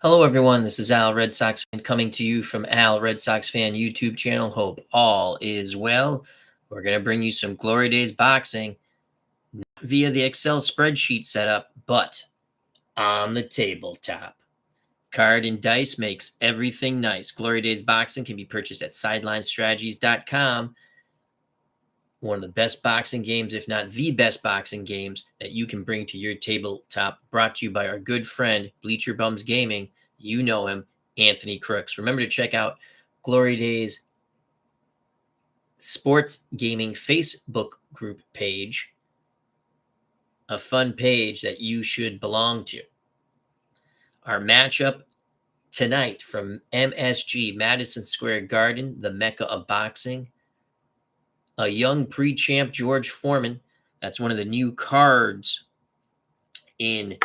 Hello, everyone. This is Al, Red Sox Fan, coming to you from Al, Red Sox Fan YouTube channel. Hope all is well. We're going to bring you some Glory Days boxing, not via the Excel spreadsheet setup, but on the tabletop. Card and dice makes everything nice. Glory Days boxing can be purchased at sidelinestrategies.com. One of the best boxing games, if not the best boxing games that you can bring to your tabletop, brought to you by our good friend, Bleacher Bums Gaming. You know him, Anthony Crooks. Remember to check out Glory Days Sports Gaming Facebook group page, a fun page that you should belong to. Our matchup tonight from MSG, Madison Square Garden, the Mecca of boxing. A young pre-champ George Foreman. That's one of the new cards in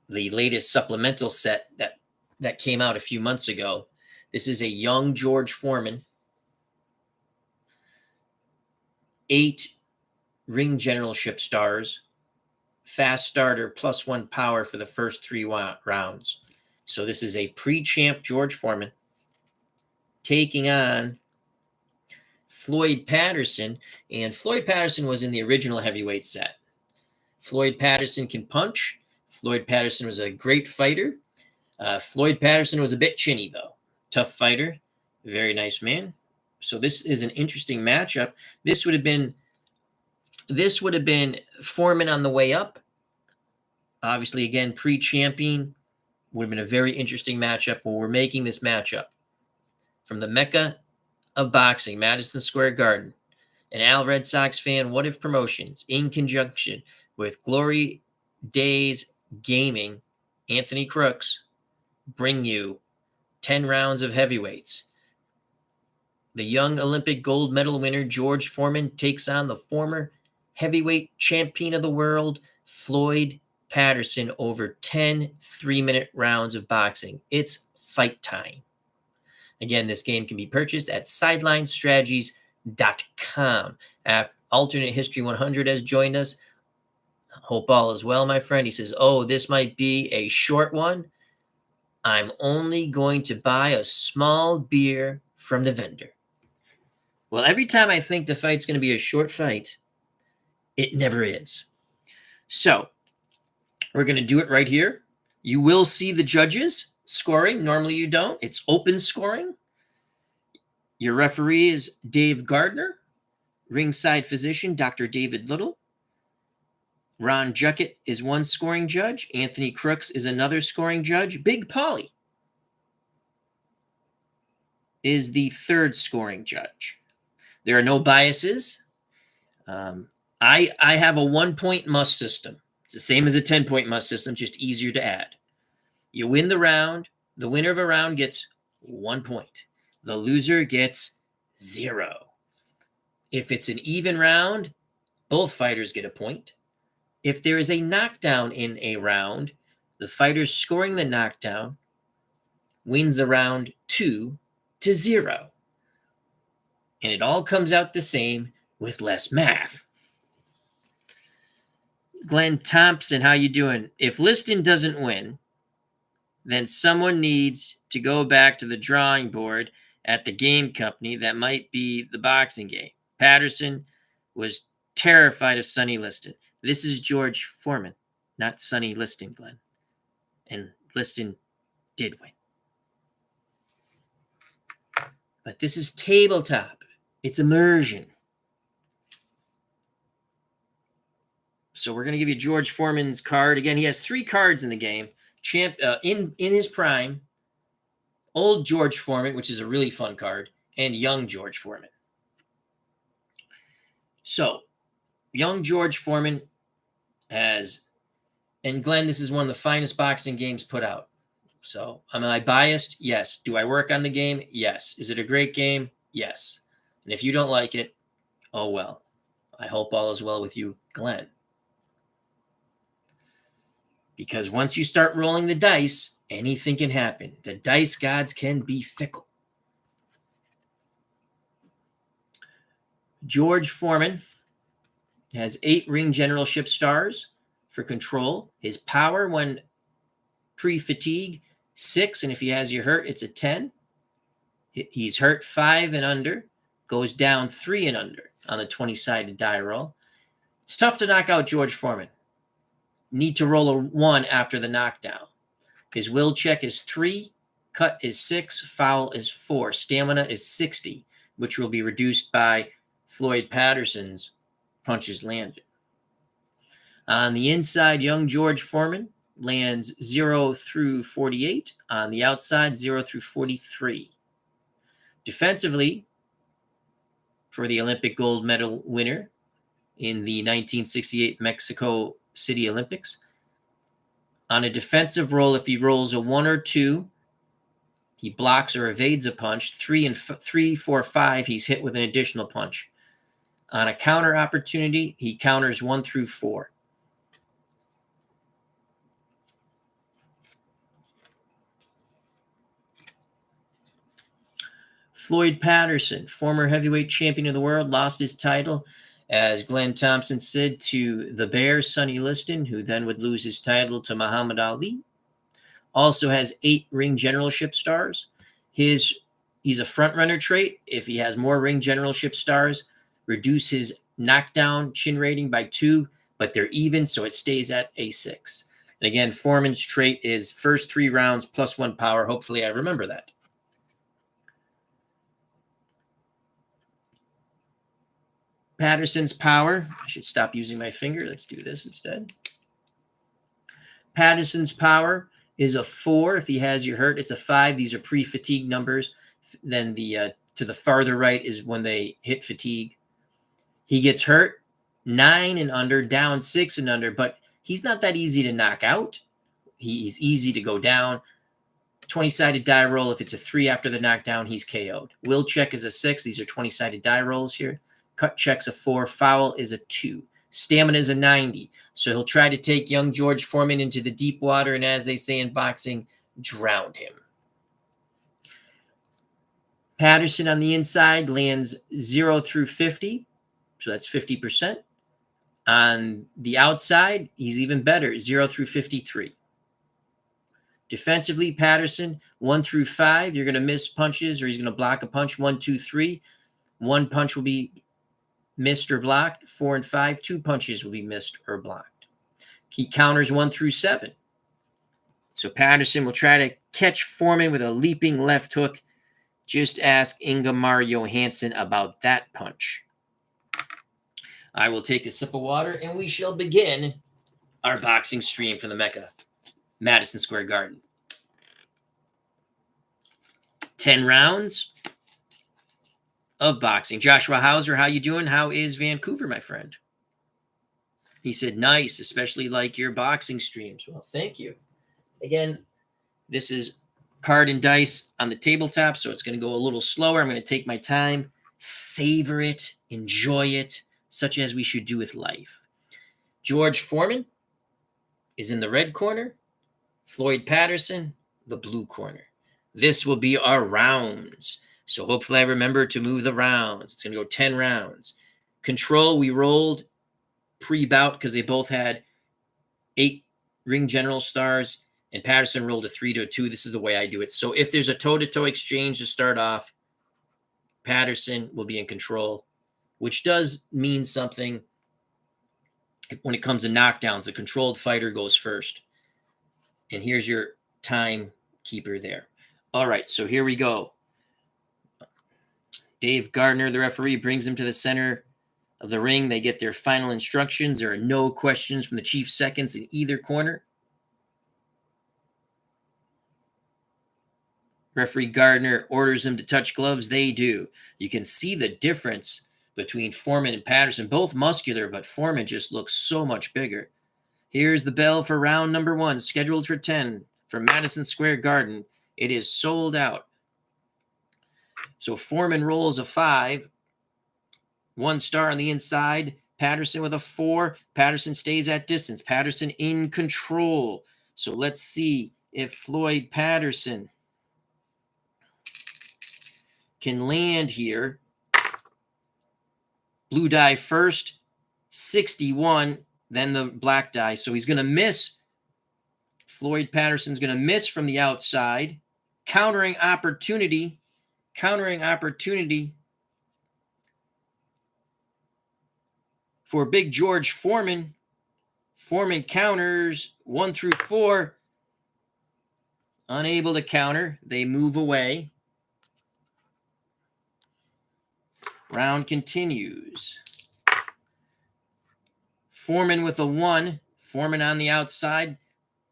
the latest supplemental set that came out a few months ago. This is a young George Foreman. 8 ring generalship stars. Fast starter, +1 power for the first 3 rounds. So this is a pre-champ George Foreman taking on Floyd Patterson, and Floyd Patterson was in the original heavyweight set. Floyd Patterson can punch. Floyd Patterson was a great fighter. Floyd Patterson was a bit chinny, though. Tough fighter. Very nice man. So this is an interesting matchup. This would have been Foreman on the way up. Obviously, again, pre-champion would have been a very interesting matchup. But we're making this matchup from the Mecca of boxing, Madison Square Garden. And Al, Red Sox Fan, What If Promotions, in conjunction with Glory Days Gaming, Anthony Crooks, bring you 10 rounds of heavyweights. The young Olympic gold medal winner, George Foreman, takes on the former heavyweight champion of the world, Floyd Patterson, over 10 3-minute rounds of boxing. It's fight time. Again, this game can be purchased at sidelinestrategies.com. Alternate History 100 has joined us. Hope all is well, my friend. He says, oh, this might be a short one. I'm only going to buy a small beer from the vendor. Well, every time I think the fight's going to be a short fight, it never is. So we're going to do it right here. You will see the judges scoring. Normally you don't. It's open scoring. Your referee is Dave Gardner. Ringside physician, Dr. David Little. Ron Juckett is one scoring judge. Anthony Crooks is another scoring judge. Big Polly is the third scoring judge. There are no biases. I have a 1-point must system. It's the same as a 10-point must system, just easier to add. You win the round. The winner of a round gets 1 point. The loser gets 0. If it's an even round, both fighters get a point. If there is a knockdown in a round, the fighter scoring the knockdown wins the round 2-0. And it all comes out the same with less math. Glenn Thompson, how you doing? If Liston doesn't win, then someone needs to go back to the drawing board at the game company. That might be the boxing game. Patterson was terrified of Sonny Liston. This is George Foreman, not Sonny Liston, Glenn. And Liston did win. But this is tabletop. It's immersion. So we're going to give you George Foreman's card. Again, he has 3 cards in the game. In his prime, old George Foreman, which is a really fun card, and young George Foreman. So, young George Foreman has, and Glenn, this is one of the finest boxing games put out. So, am I biased? Yes. Do I work on the game? Yes. Is it a great game? Yes. And if you don't like it, oh well. I hope all is well with you, Glenn. Because once you start rolling the dice, anything can happen. The dice gods can be fickle. George Foreman has 8 ring generalship stars for control. His power when pre-fatigue, 6, and if he has you hurt, it's a 10. He's hurt 5 and under, goes down 3 and under on the 20-sided die roll. It's tough to knock out George Foreman. Need to roll a 1 after the knockdown. His will check is 3, cut is 6, foul is 4, stamina is 60, which will be reduced by Floyd Patterson's punches landed. On the inside, young George Foreman lands 0 through 48. On the outside, 0 through 43. Defensively, for the Olympic gold medal winner in the 1968 Mexico City Olympics, on a defensive roll, if he rolls a 1 or 2, he blocks or evades a punch. 3, 4, 5, he's hit with an additional punch. On a counter opportunity, he counters 1 through 4. Floyd Patterson, former heavyweight champion of the world, lost his title, as Glenn Thompson said, to the Bear, Sonny Liston, who then would lose his title to Muhammad Ali. Also has 8 ring generalship stars. He's a front-runner trait. If he has more ring generalship stars, reduce his knockdown chin rating by 2, but they're even, so it stays at a 6. And again, Foreman's trait is first 3 rounds plus 1 power. Hopefully I remember that. Patterson's power. I should stop using my finger. Let's do this instead. Patterson's power is a 4. If he has you hurt, it's a 5. These are pre-fatigue numbers. Then the to the farther right is when they hit fatigue. He gets hurt 9 and under, down 6 and under, but he's not that easy to knock out. He's easy to go down. 20-sided die roll. If it's a 3 after the knockdown, he's KO'd. Will check is a 6. These are 20-sided die rolls here. Cut check's a 4. Foul is a 2. Stamina is a 90. So he'll try to take young George Foreman into the deep water and, as they say in boxing, drown him. Patterson on the inside lands 0 through 50. So that's 50%. On the outside, he's even better, 0 through 53. Defensively, Patterson, 1 through 5. You're going to miss punches, or he's going to block a punch. 1, 2, 3. 1 punch will be missed or blocked. 4 and 5, 2 punches will be missed or blocked. He counters 1 through 7. So Patterson will try to catch Foreman with a leaping left hook. Just ask Ingemar Johansson about that punch. I will take a sip of water, and we shall begin our boxing stream from the Mecca, Madison Square Garden. 10 rounds of boxing. Joshua Hauser, how you doing? How is Vancouver, my friend? He said, nice, especially like your boxing streams. Well, thank you. Again, this is card and dice on the tabletop, so it's going to go a little slower. I'm going to take my time, savor it, enjoy it, such as we should do with life. George Foreman is in the red corner. Floyd Patterson, the blue corner. This will be our rounds. So hopefully I remember to move the rounds. It's going to go 10 rounds. Control, we rolled pre-bout because they both had 8 ring general stars, and Patterson rolled a 3 to a 2. This is the way I do it. So if there's a toe-to-toe exchange to start off, Patterson will be in control, which does mean something. When it comes to knockdowns, the controlled fighter goes first. And here's your timekeeper there. All right, so here we go. Dave Gardner, the referee, brings them to the center of the ring. They get their final instructions. There are no questions from the chief seconds in either corner. Referee Gardner orders them to touch gloves. They do. You can see the difference between Foreman and Patterson. Both muscular, but Foreman just looks so much bigger. Here's the bell for round number 1, scheduled for 10 from Madison Square Garden. It is sold out. So Foreman rolls a 5. 1 star on the inside. Patterson with a 4. Patterson stays at distance. Patterson in control. So let's see if Floyd Patterson can land here. Blue die first, 61, then the black die. So he's going to miss Floyd Patterson's going to miss from the outside. Countering opportunity for big George Foreman. Foreman counters 1 through 4. Unable to counter. They move away. Round continues. Foreman with a 1. Foreman on the outside,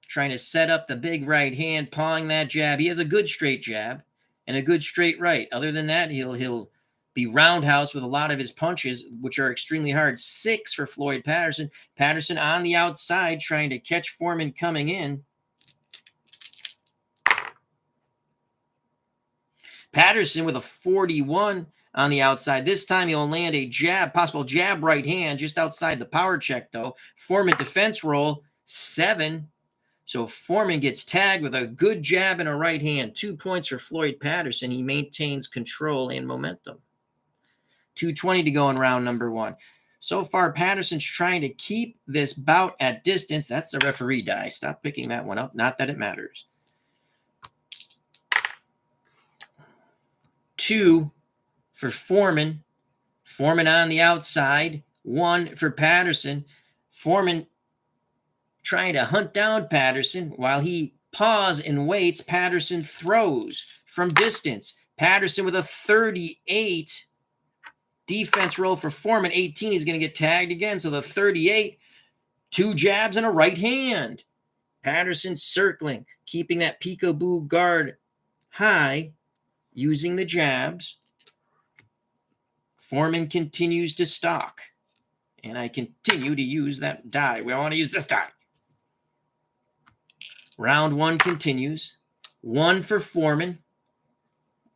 trying to set up the big right hand, pawing that jab. He has a good straight jab and a good straight right. Other than that, he'll be roundhouse with a lot of his punches, which are extremely hard. 6 for Floyd Patterson. Patterson on the outside, trying to catch Foreman coming in. Patterson with a 41 on the outside. This time he'll land a jab, possible jab right hand, just outside the power check, though. Foreman defense roll, 7. So Foreman gets tagged with a good jab and a right hand. 2 points for Floyd Patterson. He maintains control and momentum. 2:20 to go in round number 1. So far, Patterson's trying to keep this bout at distance. That's the referee die. Stop picking that one up. Not that it matters. 2 for Foreman. Foreman on the outside. 1 for Patterson. Foreman trying to hunt down Patterson. While he paws and waits, Patterson throws from distance. Patterson with a 38. Defense roll for Foreman. 18. He's going to get tagged again. So the 38, 2 jabs and a right hand. Patterson circling, keeping that peekaboo guard high, using the jabs. Foreman continues to stalk. And I continue to use that die. We want to use this die. Round 1 continues. 1 for Foreman.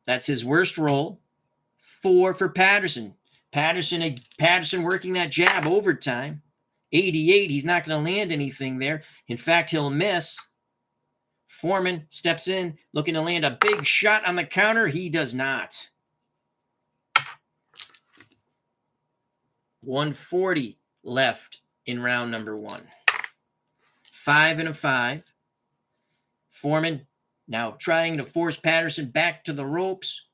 That's his worst roll. 4 for Patterson. Patterson working that jab overtime. 88. He's not going to land anything there. In fact, he'll miss. Foreman steps in, looking to land a big shot on the counter. He does not. 140 left in round number 1. 5 and a 5. Foreman now trying to force Patterson back to the ropes.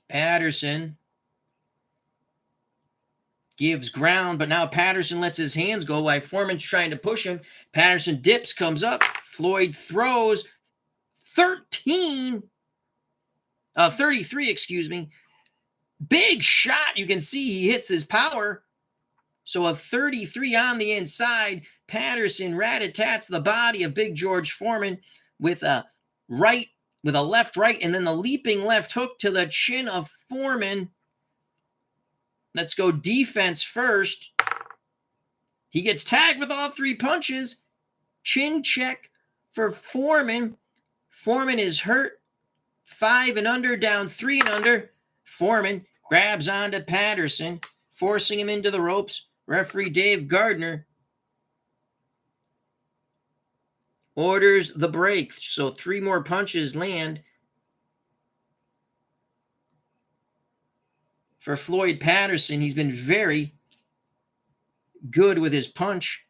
Patterson gives ground, but now Patterson lets his hands go while Foreman's trying to push him. Patterson dips, comes up. Floyd throws 33, excuse me. Big shot. You can see he hits his power. So a 33 on the inside. Patterson rat-a-tats the body of big George Foreman with a left right, and then the leaping left hook to the chin of Foreman. Let's go defense first. He gets tagged with all 3 punches. Chin check for Foreman. Foreman is hurt. 5 and under, down 3 and under. Foreman grabs onto Patterson, forcing him into the ropes. Referee Dave Gardner orders the break. So 3 more punches land for Floyd Patterson. He's been very good with his punch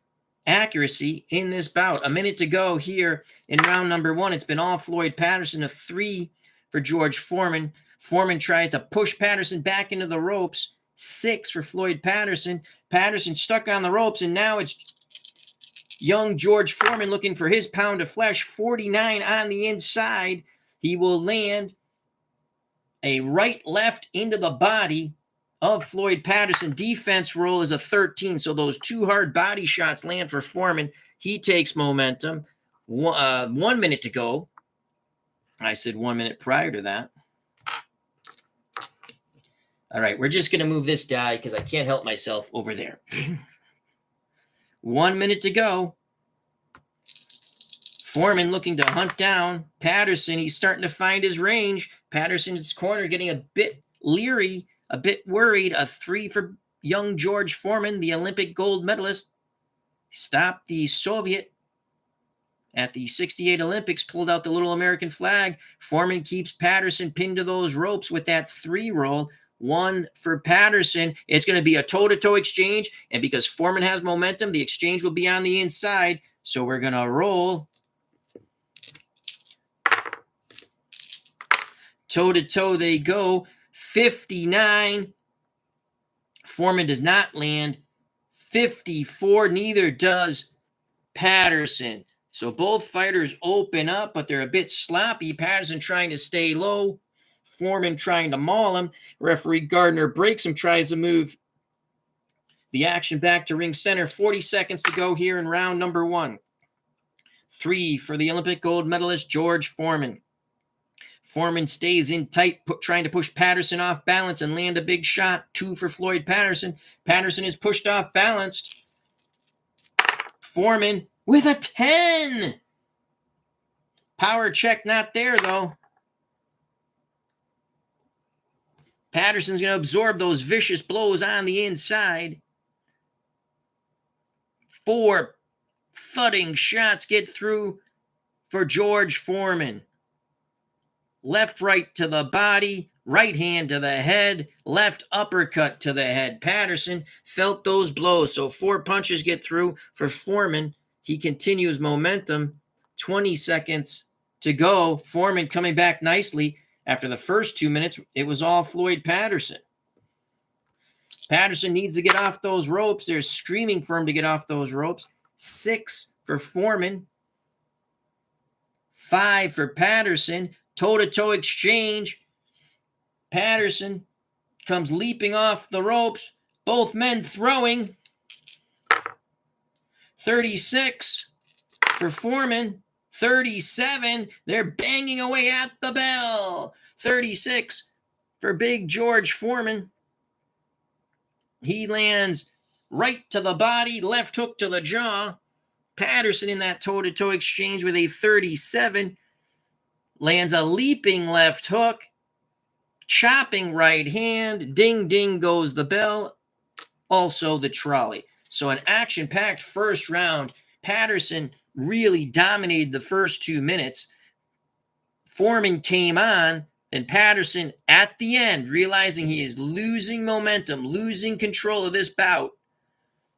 accuracy in this bout. A minute to go here in round number 1. It's been all Floyd Patterson. A 3 for George Foreman. Foreman tries to push Patterson back into the ropes. 6 for Floyd Patterson. Patterson stuck on the ropes, and now it's young George Foreman looking for his pound of flesh. 49 on the inside. He will land a right-left into the body of Floyd Patterson. Defense roll is a 13, so those 2 hard body shots land for Foreman. He takes momentum. 1 minute to go. I said 1 minute prior to that. All right, we're just going to move this die because I can't help myself over there. 1 minute to go. Foreman looking to hunt down Patterson. He's starting to find his range. Patterson's corner getting a bit leery, a bit worried. A 3 for young George Foreman, the Olympic gold medalist. Stopped the Soviet at the 68 Olympics, pulled out the little American flag. Foreman keeps Patterson pinned to those ropes with that 3 roll. 1 for Patterson. It's going to be a toe-to-toe exchange, and because Foreman has momentum, the exchange will be on the inside. So we're going to roll toe-to-toe they go. 59. Foreman does not land. 54. Neither does Patterson. So both fighters open up, but they're a bit sloppy. Patterson trying to stay low. Foreman trying to maul him. Referee Gardner breaks him, tries to move the action back to ring center. 40 seconds to go here in round number 1. 3 for the Olympic gold medalist George Foreman. Foreman stays in tight, trying to push Patterson off balance and land a big shot. 2 for Floyd Patterson. Patterson is pushed off balanced. Foreman with a 10. Power check not there, though. Patterson's going to absorb those vicious blows on the inside. 4 thudding shots get through for George Foreman. Left, right to the body, right hand to the head, left uppercut to the head. Patterson felt those blows, so 4 punches get through for Foreman. He continues momentum. 20 seconds to go. Foreman coming back nicely. After the first 2 minutes, it was all Floyd Patterson. Patterson needs to get off those ropes. They're screaming for him to get off those ropes. 6 for Foreman. 5 for Patterson. Toe-to-toe exchange. Patterson comes leaping off the ropes. Both men throwing. 36 for Foreman. 37. They're banging away at the bell. 36 for big George Foreman. He lands right to the body, left hook to the jaw. Patterson in that toe-to-toe exchange with a 37. Lands a leaping left hook. Chopping right hand. Ding, ding goes the bell. Also the trolley. So an action-packed first round. Patterson really dominated the first 2 minutes. Foreman came on, and Patterson at the end, realizing he is losing momentum, losing control of this bout,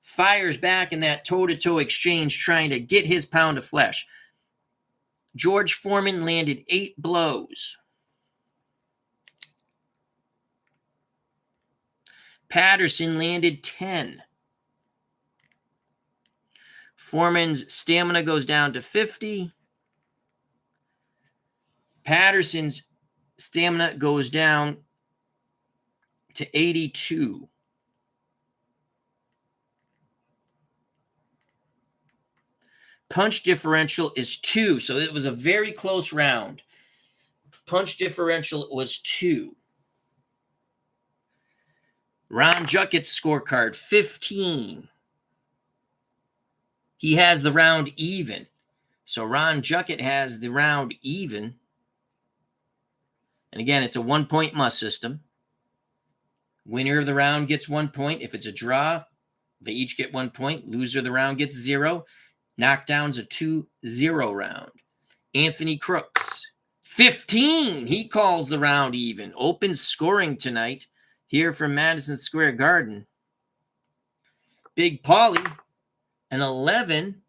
fires back in that toe-to-toe exchange, trying to get his pound of flesh. George Foreman landed 8 blows. Patterson landed 10. Foreman's stamina goes down to 50. Patterson's stamina goes down to 82. Punch differential is 2, so it was a very close round. Punch differential was 2. Ron Jucket's scorecard, 15. He has the round even. So Ron Jucket has the round even. And again, it's a 1-point must system. Winner of the round gets 1 point. If it's a draw, they each get 1 point. Loser of the round gets 0. Knockdown's a 2-0 round. Anthony Crooks, 15. He calls the round even. Open scoring tonight here from Madison Square Garden. Big Paulie, an 11.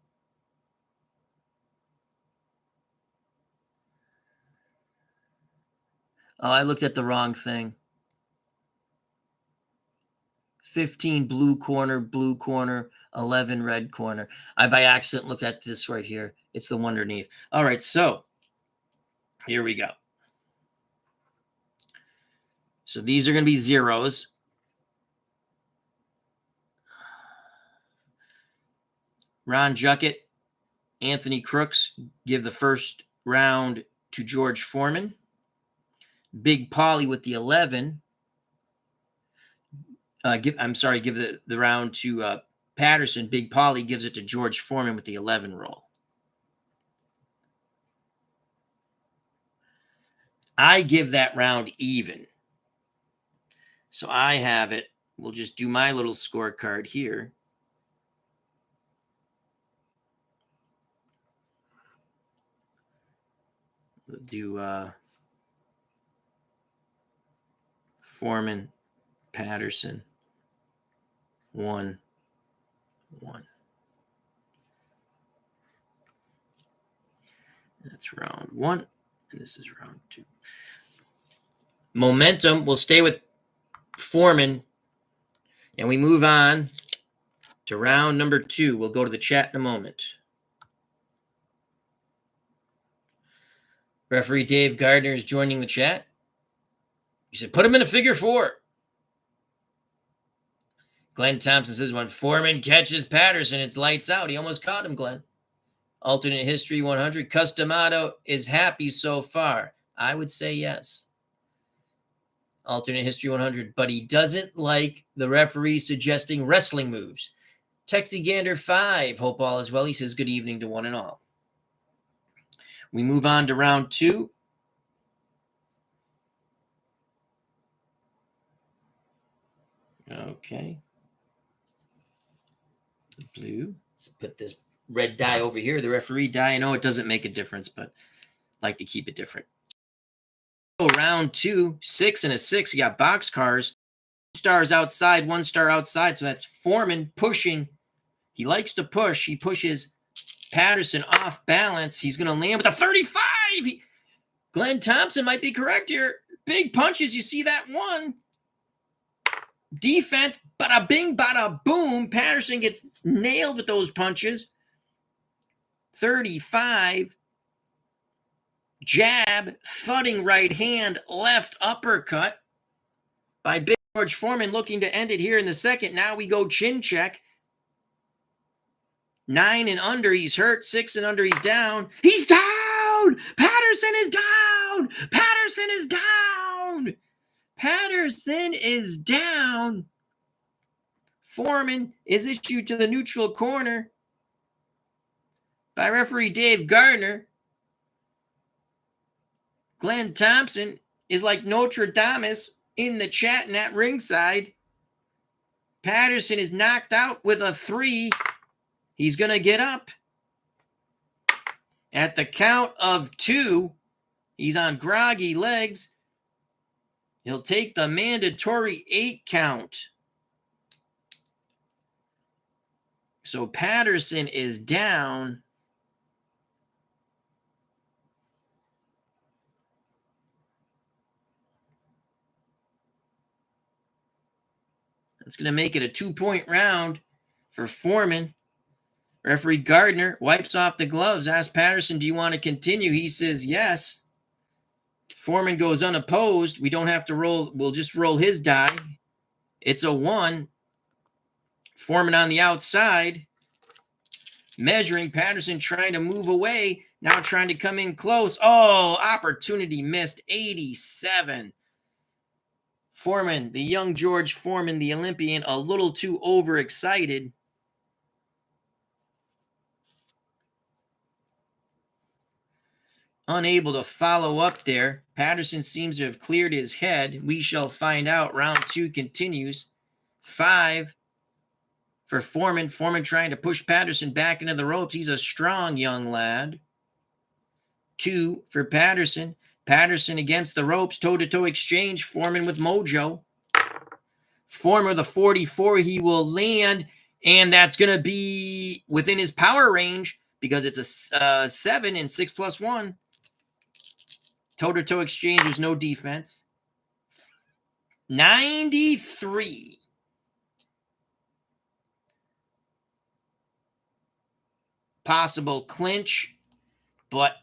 Oh, I looked at the wrong thing. 15 blue corner, 11 red corner. I by accident looked at this right here. It's the one underneath. All right, so here we go. So these are going to be zeros. Ron Jucket, Anthony Crooks give the first round to George Foreman. Big Paulie with the 11. Give the round to Patterson. Big Paulie gives it to George Foreman with the 11 roll. I give that round even. So I have it. We'll just do my little scorecard here. We'll do Foreman, Patterson, 1-1. That's round 1, and this is round 2. Momentum will stay with Foreman, and we move on to round number 2. We'll go to the chat in a moment. Referee Dave Gardner is joining the chat. He said, put him in a figure 4. Glenn Thompson says, when Foreman catches Patterson, it's lights out. He almost caught him, Glenn. Alternate History 100. Customato is happy so far. I would say yes. Alternate History 100. But he doesn't like the referee suggesting wrestling moves. Texie Gander 5. Hope all is well. He says, good evening to one and all. We move on to round 2. Okay. The blue. Let's put this red dye over here. The referee dye. I know it doesn't make a difference, but I like to keep it different. So round 2, 6 and a 6. You got boxcars. 2 stars outside, 1 star outside. So that's Foreman pushing. He likes to push. He pushes Patterson off balance. He's going to land with a 35. Glenn Thompson might be correct here. Big punches. You see that one. Defense, bada bing, bada boom. Patterson gets nailed with those punches. 35. Jab, thudding right hand, left uppercut by Big George Foreman, looking to end it here in the second. Now we go chin check. 9 and under, he's hurt. 6 and under, he's down. He's down! Patterson is down! Patterson is down! Patterson is down. Foreman is issued to the neutral corner by referee Dave Gardner. Glenn Thompson is like Notre Dame in the chat and at ringside. Patterson is knocked out with a 3. He's going to get up. At the count of 2, he's on groggy legs. He'll take the mandatory 8 count. So Patterson is down. It's going to make it a 2-point round for Foreman. Referee Gardner wipes off the gloves, asks Patterson, do you want to continue? He says yes. Foreman goes unopposed. We don't have to roll. We'll just roll his die. It's a 1. Foreman on the outside. Measuring. Patterson trying to move away. Now trying to come in close. Oh, opportunity missed. 87. Foreman, the young George Foreman, the Olympian, a little too overexcited. Unable to follow up there. Patterson seems to have cleared his head. We shall find out. Round 2 continues. 5 for Foreman. Foreman trying to push Patterson back into the ropes. He's a strong young lad. 2 for Patterson. Patterson against the ropes. Toe-to-toe exchange. Foreman with mojo. Foreman with a 44. He will land, and that's going to be within his power range because it's a 7 and 6 plus 1. Toe-to-toe exchange, there's no defense. 93. Possible clinch, but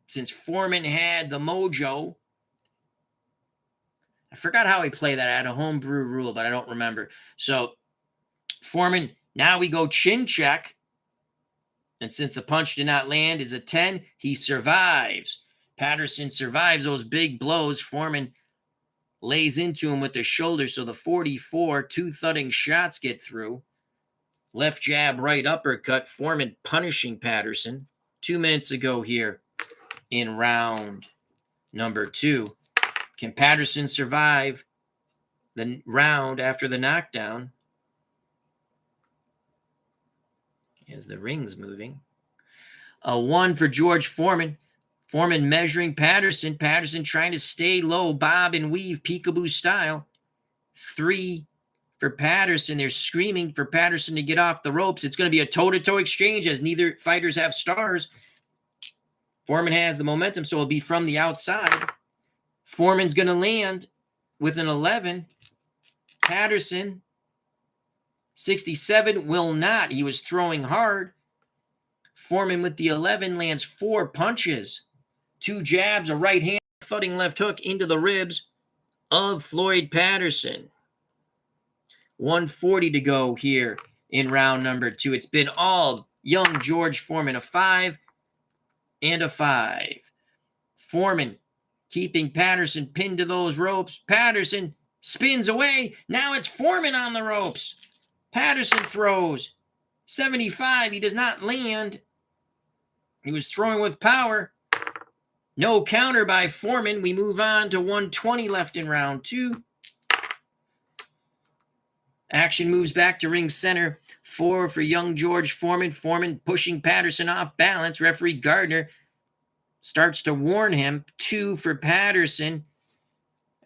since Foreman had the mojo, I forgot how he played that. I had a homebrew rule, but I don't remember. So Foreman, now we go chin check. And since the punch did not land, is a 10. He survives. Patterson survives those big blows. Foreman lays into him with the shoulder. So the 44, 2 thudding shots get through. Left jab, right uppercut. Foreman punishing Patterson. 2 minutes ago here in round number 2. Can Patterson survive the round after the knockdown? As the ring's moving. A 1 for George Foreman. Foreman measuring Patterson. Patterson trying to stay low, bob and weave, peekaboo style. 3 for Patterson. They're screaming for Patterson to get off the ropes. It's going to be a toe-to-toe exchange as neither fighters have stars. Foreman has the momentum, so it'll be from the outside. Foreman's going to land with an 11. Patterson, 67, will not. He was throwing hard. Foreman with the 11 lands 4 punches. 2 jabs, a right hand, thudding left hook into the ribs of Floyd Patterson. 140 to go here in round number 2. It's been all young George Foreman, a 5 and a 5. Foreman keeping Patterson pinned to those ropes. Patterson spins away. Now it's Foreman on the ropes. Patterson throws. 75. He does not land. He was throwing with power. No counter by Foreman. We move on to 120 left in round 2. Action moves back to ring center. 4 for young George Foreman. Foreman pushing Patterson off balance. Referee Gardner starts to warn him. 2 for Patterson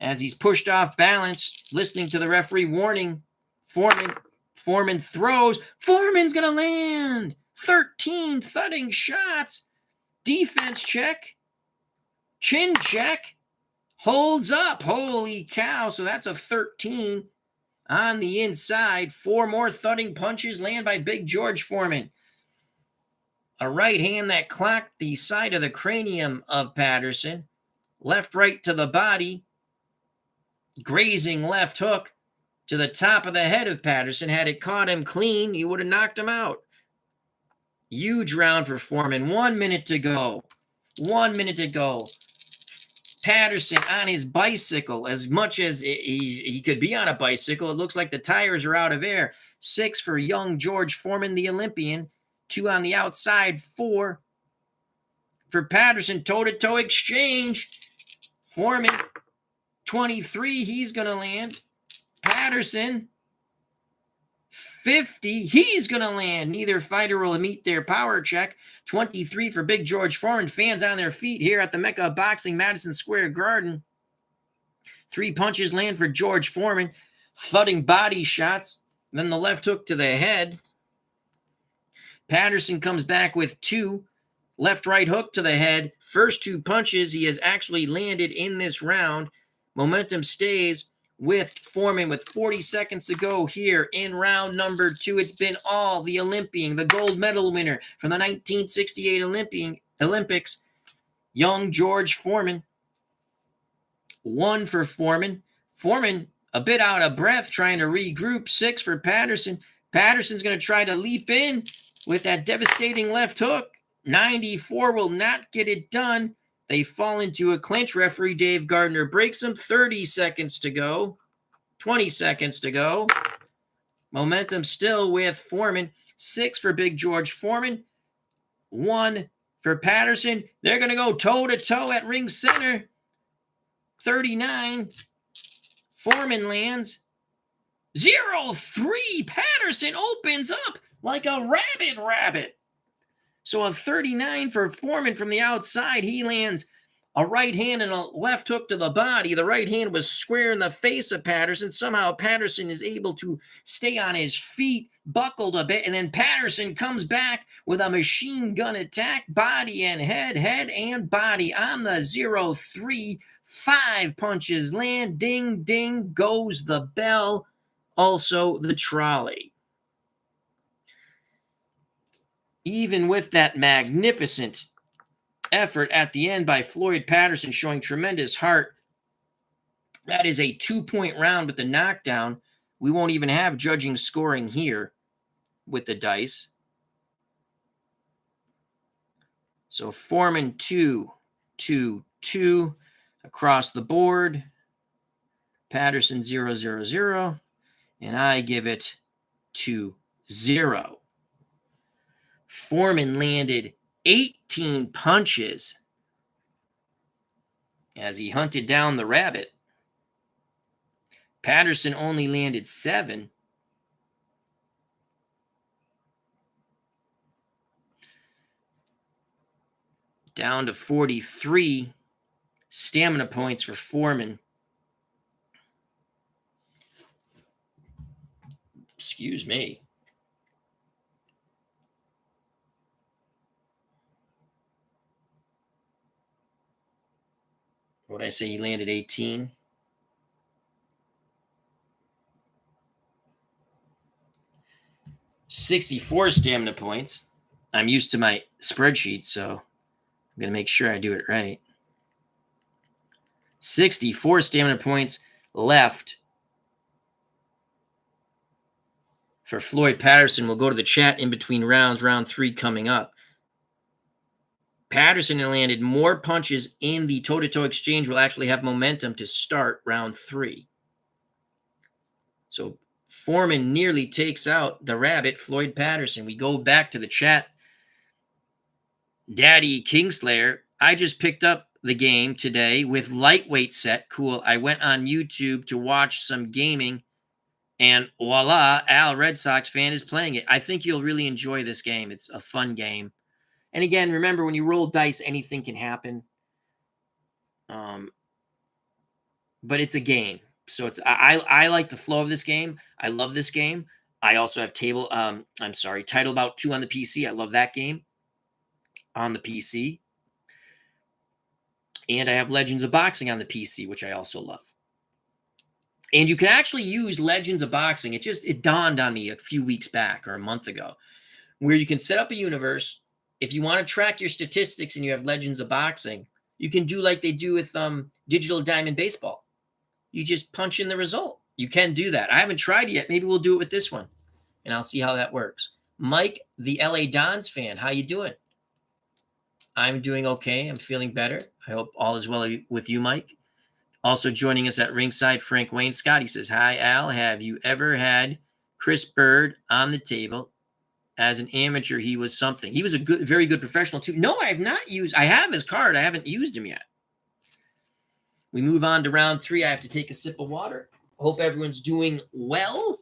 as he's pushed off balance, listening to the referee warning. Foreman throws. Foreman's going to land. 13 thudding shots. Defense check. Chin check. Holds up. Holy cow. So that's a 13 on the inside. 4 more thudding punches land by big George Foreman. A right hand that clocked the side of the cranium of Patterson. Left right to the body. Grazing left hook to the top of the head of Patterson. Had it caught him clean, you would have knocked him out. Huge round for Foreman. 1 minute to go. 1 minute to go. Patterson on his bicycle, as much as he could be on a bicycle, it looks like the tires are out of air. 6 for young George Foreman, the Olympian. 2 on the outside. 4 for Patterson. Toe-to-toe exchange. Foreman, 23. He's going to land. Patterson, 50. He's going to land. Neither fighter will meet their power check. 23 for big George Foreman. Fans on their feet here at the Mecca of Boxing, Madison Square Garden. 3 punches land for George Foreman. Thudding body shots. Then the left hook to the head. Patterson comes back with 2. Left-right hook to the head. First 2 punches he has actually landed in this round. Momentum stays with Foreman with 40 seconds to go here in round number 2. It's been all the Olympian, the gold medal winner from the 1968 Olympics, young George Foreman. 1 for Foreman. Foreman a bit out of breath trying to regroup. 6 for Patterson. Patterson's going to try to leap in with that devastating left hook. 94 will not get it done. They fall into a clinch. Referee Dave Gardner breaks them. 30 seconds to go. 20 seconds to go. Momentum still with Foreman. 6 for big George Foreman. 1 for Patterson. They're going to go toe-to-toe at ring center. 39. Foreman lands. 0-3. Patterson opens up like a rabbit. So a 39 for Foreman from the outside. He lands a right hand and a left hook to the body. The right hand was square in the face of Patterson. Somehow Patterson is able to stay on his feet, buckled a bit, and then Patterson comes back with a machine gun attack, body and head and body on the 0-3. 5 punches land. Ding, ding goes the bell. Also the trolley. Even with that magnificent effort at the end by Floyd Patterson showing tremendous heart, that is a 2-point round with the knockdown. We won't even have judging scoring here with the dice. So Foreman 2, 2, 2 across the board. Patterson 0, 0, 0. And I give it 2-0. Foreman landed 18 punches as he hunted down the rabbit. Patterson only landed 7. Down to 43 stamina points for Foreman. Excuse me. What did I say? He landed 18. $64 stamina points. I'm used to my spreadsheet, so I'm going to make sure I do it right. 64 stamina points left for Floyd Patterson. We'll go to the chat in between rounds, round 3 coming up. Patterson landed more punches in the toe-to-toe exchange, will actually have momentum to start round 3. So Foreman nearly takes out the rabbit, Floyd Patterson. We go back to the chat. Daddy Kingslayer, I just picked up the game today with lightweight set. Cool. I went on YouTube to watch some gaming, and voila, Al, Red Sox fan, is playing it. I think you'll really enjoy this game. It's a fun game. And again, remember, when you roll dice, anything can happen. But it's a game. So I like the flow of this game. I love this game. I also have Title About 2 on the PC. I love that game on the PC. And I have Legends of Boxing on the PC, which I also love. And you can actually use Legends of Boxing. It dawned on me a few weeks back or a month ago, where you can set up a universe. If you want to track your statistics and you have Legends of Boxing, you can do like they do with Digital Diamond Baseball. You just punch in the result. You can do that. I haven't tried it yet. Maybe we'll do it with this one, and I'll see how that works. Mike, the LA Dons fan, how you doing? I'm doing okay. I'm feeling better. I hope all is well with you, Mike. Also joining us at ringside, Frank Wayne Scott. He says, hi, Al. Have you ever had Chris Bird on the table? As an amateur, he was something. He was a very good professional, too. No, I have not used. I have his card. I haven't used him yet. We move on to round 3. I have to take a sip of water. Hope everyone's doing well.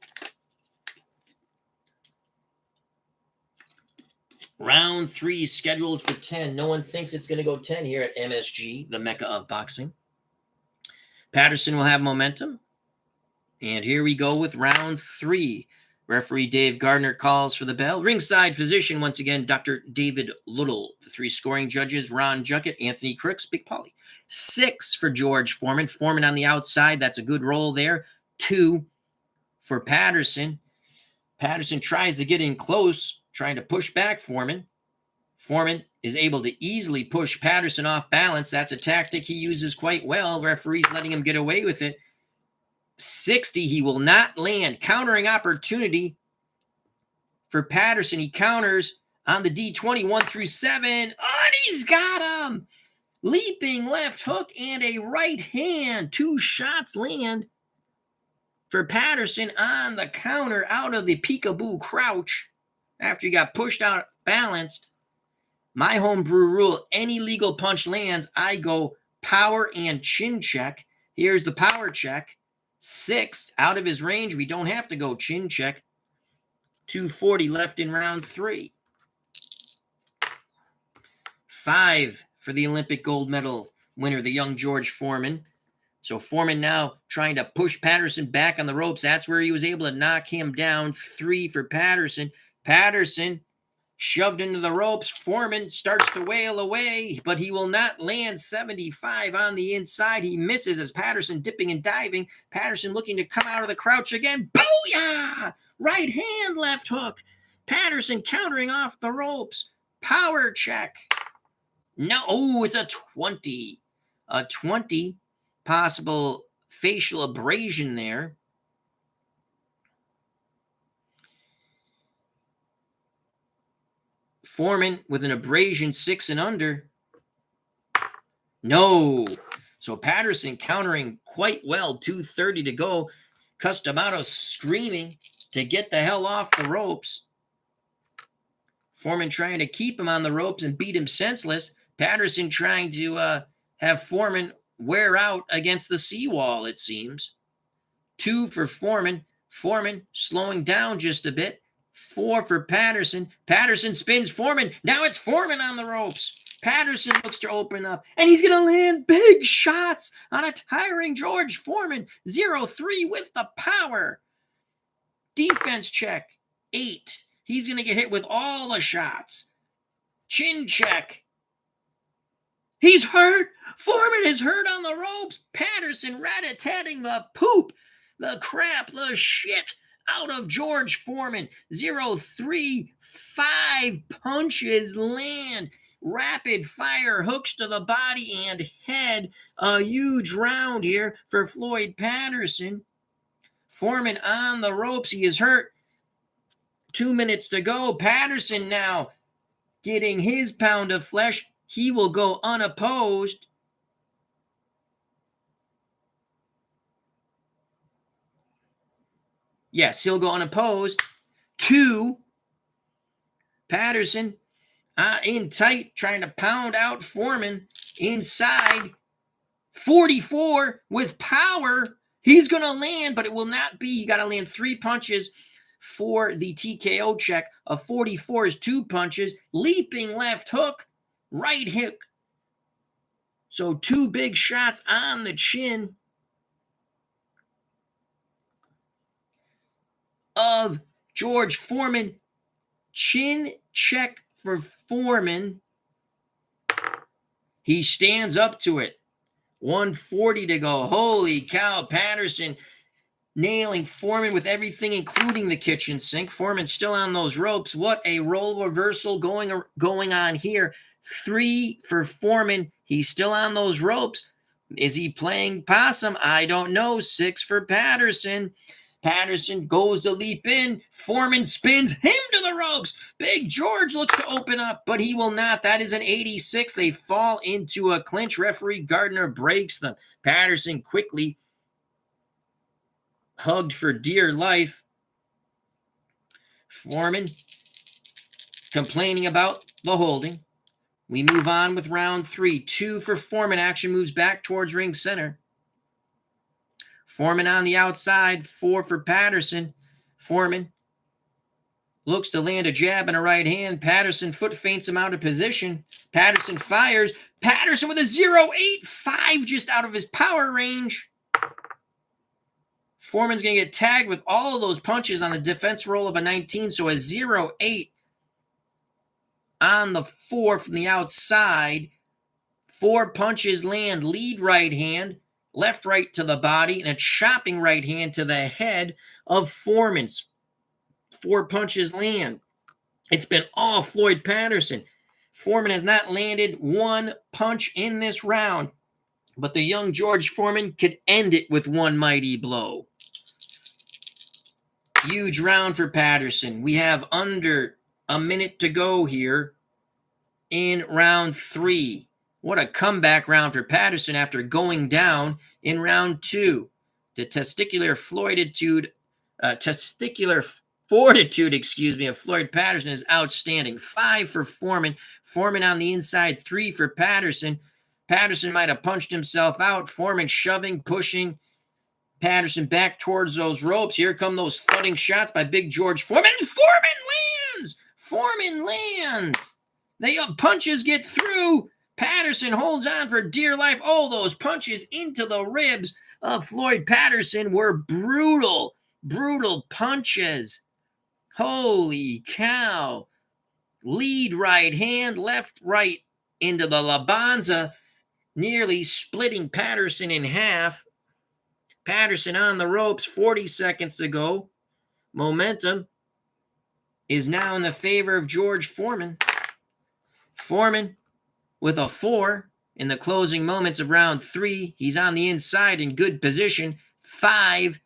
Round 3 scheduled for 10. No one thinks it's going to go 10 here at MSG, the Mecca of boxing. Patterson will have momentum. And here we go with round 3. Referee Dave Gardner calls for the bell. Ringside physician, once again, Dr. David Little. The 3 scoring judges, Ron Juckett, Anthony Crooks, Big Polly. 6 for George Foreman. Foreman on the outside. That's a good roll there. 2 for Patterson. Patterson tries to get in close, trying to push back Foreman. Foreman is able to easily push Patterson off balance. That's a tactic he uses quite well. Referee's letting him get away with it. 60, he will not land. Countering opportunity for Patterson. He counters on the D20, 1 through 7. Oh, and he's got him. Leaping left hook and a right hand. 2 shots land for Patterson on the counter out of the peekaboo crouch after he got pushed out balanced. My homebrew rule, any legal punch lands, I go power and chin check. Here's the power check. 6 out of his range. We don't have to go chin check. 240 left in round 3. 5 for the Olympic gold medal winner, the young George Foreman. So Foreman now trying to push Patterson back on the ropes. That's where he was able to knock him down. 3 for Patterson. Patterson shoved into the ropes. Foreman starts to wail away, but he will not land. 75 on the inside. He misses as Patterson dipping and diving. Patterson looking to come out of the crouch again. Booyah! Right hand, left hook. Patterson countering off the ropes. Power check. No, oh, it's a 20. A 20. Possible facial abrasion there. Foreman with an abrasion, 6 and under. No. So Patterson countering quite well. 2:30 to go. Customato screaming to get the hell off the ropes. Foreman trying to keep him on the ropes and beat him senseless. Patterson trying to have Foreman wear out against the seawall, it seems. 2 for Foreman. Foreman slowing down just a bit. 4 for Patterson. Patterson spins Foreman. Now it's Foreman on the ropes. Patterson looks to open up, and he's going to land big shots on a tiring George Foreman. 0-3 with the power. Defense check. 8. He's going to get hit with all the shots. Chin check. He's hurt. Foreman is hurt on the ropes. Patterson rat-a-tatting the poop, the crap, the shit out of George Foreman. 0-3, 5 punches land. Rapid fire hooks to the body and head. A huge round here for Floyd Patterson. Foreman on the ropes. He is hurt. 2 minutes to go. Patterson now getting his pound of flesh. He will go unopposed. Yes, he'll go unopposed. 2. Patterson in tight, trying to pound out Foreman inside. 44 with power. He's going to land, but it will not be. You got to land 3 punches for the TKO check. A 44 is 2 punches. Leaping left hook, right hook. So 2 big shots on the chin of George Foreman. Chin check for Foreman. He stands up to it. 140 to go. Holy cow. Patterson nailing Foreman with everything, including the kitchen sink. Foreman still on those ropes. What a role reversal going on here. 3 for Foreman. He's still on those ropes. Is he playing possum? I don't know. 6 for Patterson. Patterson goes to leap in. Foreman spins him to the ropes. Big George looks to open up, but he will not. That is an 86. They fall into a clinch. Referee Gardner breaks them. Patterson quickly hugged for dear life. Foreman complaining about the holding. We move on with round 3. 2 for Foreman. Action moves back towards ring center. Foreman on the outside. 4 for Patterson. Foreman looks to land a jab and a right hand. Patterson foot feints him out of position. Patterson fires. Patterson with a 0-8. 5 just out of his power range. Foreman's going to get tagged with all of those punches on the defense roll of a 19. So a 0-8 on the 4 from the outside. 4 punches land. Lead right hand. Left right to the body, and a chopping right hand to the head of Foreman's. 4 punches land. It's been all Floyd Patterson. Foreman has not landed 1 punch in this round, but the young George Foreman could end it with 1 mighty blow. Huge round for Patterson. We have under a minute to go here in round 3. What a comeback round for Patterson after going down in round 2. The testicular fortitude, of Floyd Patterson is outstanding. 5 for Foreman. Foreman on the inside. 3 for Patterson. Patterson might have punched himself out. Foreman shoving, pushing Patterson back towards those ropes. Here come those thudding shots by Big George Foreman. Foreman lands. Foreman lands. The punches get through. Patterson holds on for dear life. Oh, those punches into the ribs of Floyd Patterson were brutal, brutal punches. Holy cow. Lead right hand, left right into the Labanza, nearly splitting Patterson in half. Patterson on the ropes, 40 seconds to go. Momentum is now in the favor of George Foreman. Foreman with a 4 in the closing moments of round 3. He's on the inside in good position. 5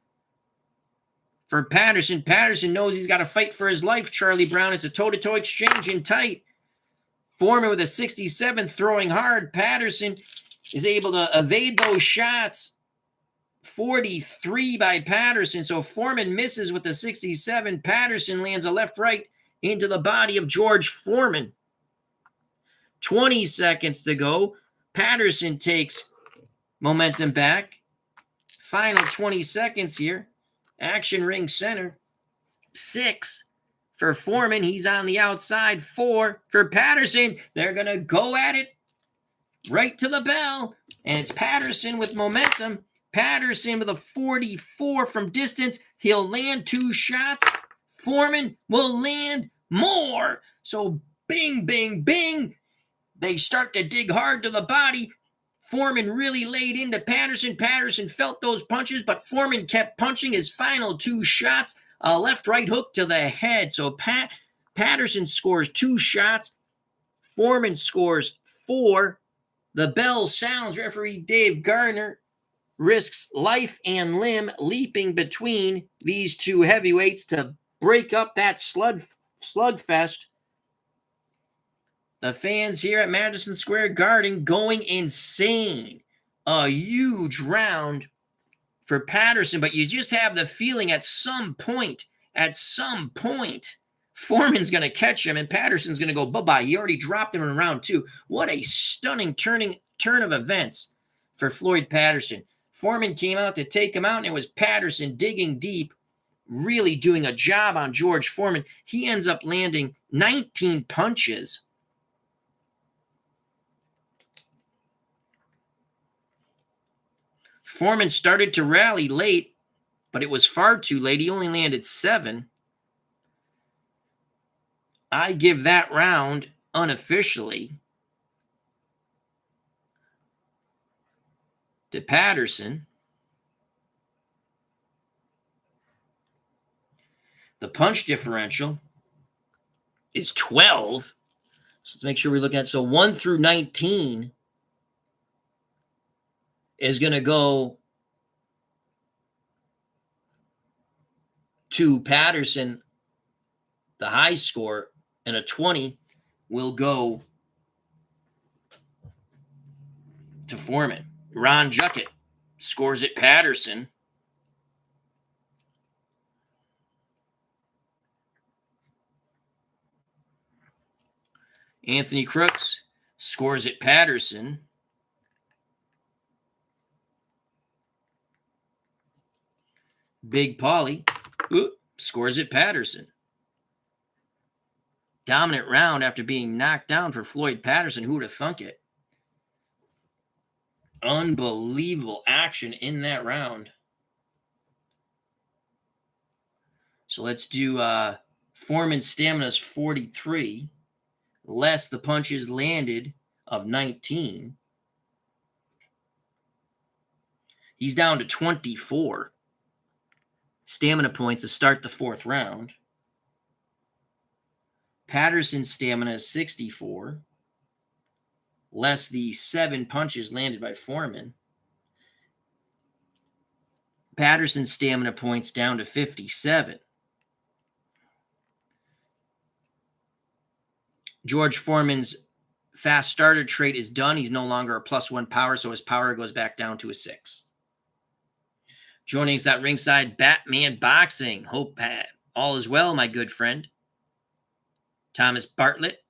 for Patterson. Patterson knows he's got to fight for his life, Charlie Brown. It's a toe-to-toe exchange in tight. Foreman with a 67 throwing hard. Patterson is able to evade those shots. 43 by Patterson. So Foreman misses with the 67. Patterson lands a left-right into the body of George Foreman. 20 seconds to go. Patterson takes momentum back. Final 20 seconds here. Action ring center. 6 for Foreman. He's on the outside. 4 for Patterson. They're going to go at it right to the bell. And it's Patterson with momentum. Patterson with a 44 from distance. He'll land 2 shots. Foreman will land more. So bing, bing, bing. They start to dig hard to the body. Foreman really laid into Patterson. Patterson felt those punches, but Foreman kept punching his final 2 shots. A left-right hook to the head. So Patterson scores 2 shots. Foreman scores 4. The bell sounds. Referee Dave Gardner risks life and limb leaping between these 2 heavyweights to break up that slugfest. The fans here at Madison Square Garden going insane. A huge round for Patterson, but you just have the feeling at some point, Foreman's going to catch him and Patterson's going to go bye-bye. He already dropped him in round 2. What a stunning turn of events for Floyd Patterson. Foreman came out to take him out, and it was Patterson digging deep, really doing a job on George Foreman. He ends up landing 19 punches. Foreman started to rally late, but it was far too late. He only landed 7. I give that round unofficially to Patterson. The punch differential is 12. So let's make sure we look at it. So 1 through 19 is going to go to Patterson, the high score, and a 20 will go to Foreman. Ron Juckett scores it Patterson. Anthony Crooks scores it Patterson. Big Paulie scores it Patterson. Dominant round after being knocked down for Floyd Patterson. Who would have thunk it? Unbelievable action in that round. So let's do Foreman's stamina is 43, less the punches landed of 19. He's down to 24 stamina points to start the 4th round. Patterson's stamina is 64, less the 7 punches landed by Foreman. Patterson's stamina points down to 57. George Foreman's fast starter trait is done. He's no longer a +1 power, so his power goes back down to a 6. Joining us at ringside, Batman Boxing. Hope all is well, my good friend. Thomas Bartlett.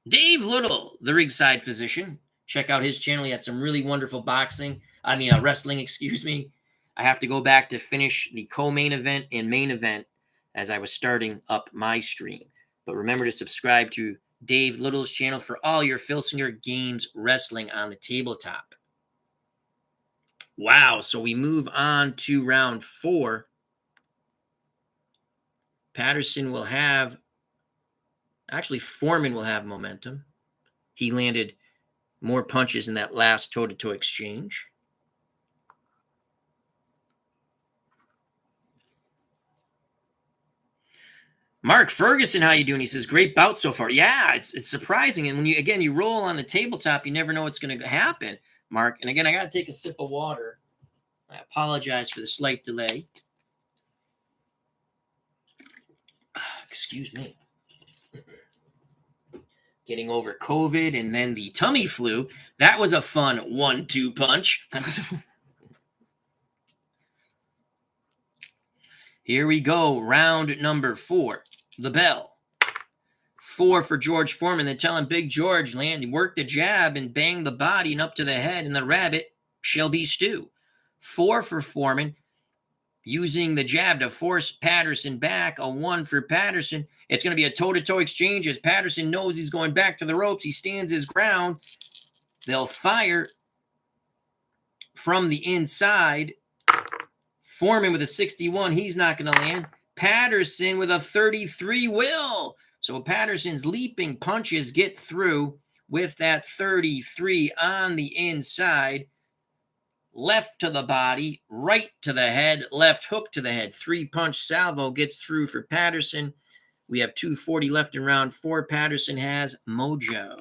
Dave Little, the ringside physician. Check out his channel. He had some really wonderful wrestling, excuse me. I have to go back to finish the co-main event and main event as I was starting up my stream. But remember to subscribe to Dave Little's channel for all your Filsinger Games wrestling on the tabletop. Wow, so we move on to round 4. Patterson will have, actually Foreman will have momentum. He landed more punches in that last toe-to-toe exchange. Mark Ferguson, how you doing? He says, great bout so far. Yeah, it's surprising. And when you roll on the tabletop, you never know what's going to happen, Mark. And again, I got to take a sip of water. I apologize for the slight delay. Excuse me. Getting over COVID and then the tummy flu. That was a fun 1-2 punch. Here we go. Round number 4. The bell. 4 for George Foreman. They tell him, Big George, work the jab and bang the body and up to the head, and the rabbit shall be stew. 4 for Foreman, using the jab to force Patterson back. A 1 for Patterson. It's going to be a toe-to-toe exchange as Patterson knows he's going back to the ropes. He stands his ground. They'll fire from the inside. Foreman with a 61. He's not going to land. Patterson with a 33 will. So Patterson's leaping punches get through. with that 33 on the inside. Left to the body, right to the head, left hook to the head. 3-punch salvo gets through for Patterson. We have 2:40 left in round 4. Patterson has mojo.